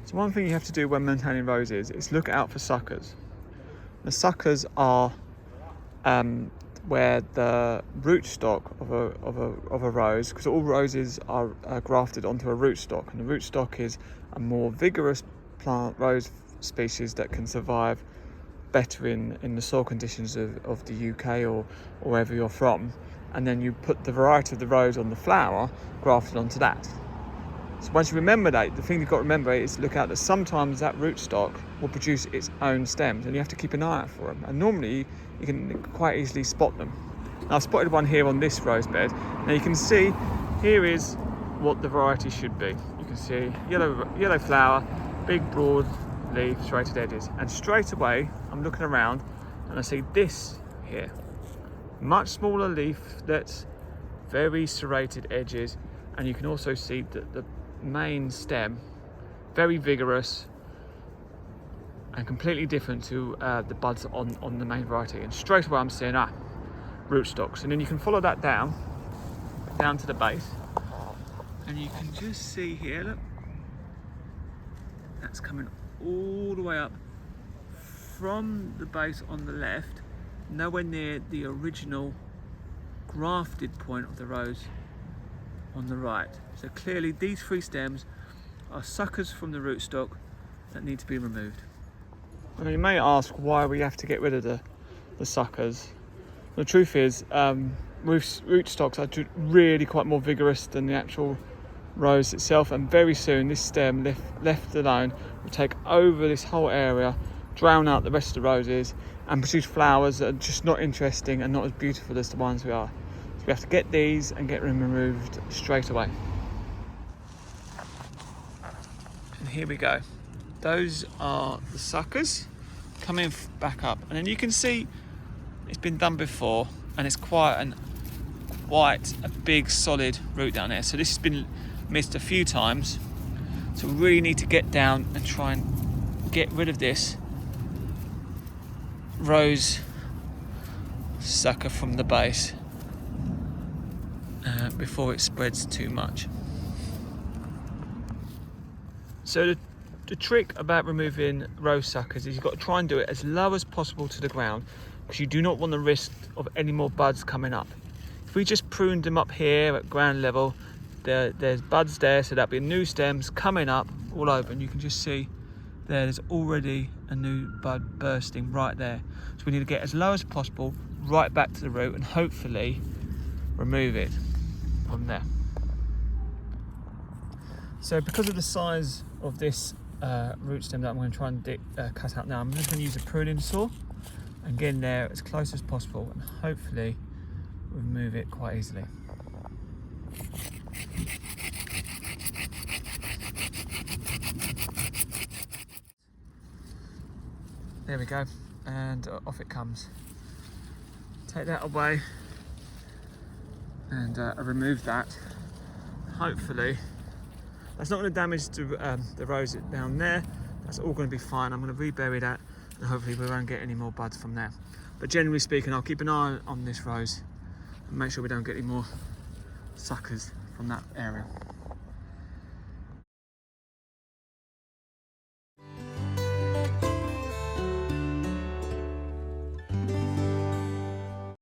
So one thing you have to do when maintaining roses is look out for suckers. The suckers are where the rootstock of a rose, because all roses are grafted onto a rootstock, and the rootstock is a more vigorous plant rose species that can survive better in the soil conditions of the UK or wherever you're from, and then you put the variety of the rose on the flower grafted onto that. So once you remember that, the thing you've got to remember is look out that sometimes that rootstock will produce its own stems, and you have to keep an eye out for them, and normally you can quite easily spot them. Now, I've spotted one here on this rose bed. Now you can see here is what the variety should be. You can see yellow flower, big broad leaf, serrated edges, and straight away I'm looking around and I see this here, much smaller leaflets, very serrated edges, and you can also see that the main stem very vigorous and completely different to the buds on the main variety. And straight away I'm seeing rootstocks, and then you can follow that down to the base, and you can just see here, look, that's coming all the way up from the base on the left, nowhere near the original grafted point of the rose on the right. So clearly these three stems are suckers from the rootstock that need to be removed. Now you may ask why we have to get rid of the suckers. The truth is, rootstocks are really quite more vigorous than the actual rose itself, and very soon this stem, left alone, will take over this whole area, drown out the rest of the roses, and produce flowers that are just not interesting and not as beautiful as the ones we are. So we have to get these and get them removed straight away. And here we go. Those are the suckers coming back up, and then you can see it's been done before, and it's quite a big solid root down there. So this has been missed a few times, so we really need to get down and try and get rid of this rose sucker from the base before it spreads too much. So the trick about removing rose suckers is you've got to try and do it as low as possible to the ground, because you do not want the risk of any more buds coming up. If we just pruned them up here at ground level, there's buds there, so that'll be new stems coming up all over, and you can just see there's already a new bud bursting right there. So we need to get as low as possible right back to the root and hopefully remove it from there. So because of the size of this root stem that I'm going to try and cut out now, I'm just going to use a pruning saw and get in there as close as possible and hopefully remove it quite easily. There we go, and off it comes. Take that away and remove that. Hopefully that's not going to damage the rose down there. That's all going to be fine. I'm going to rebury that, and hopefully we won't get any more buds from there. But generally speaking, I'll keep an eye on this rose and make sure we don't get any more suckers from that area.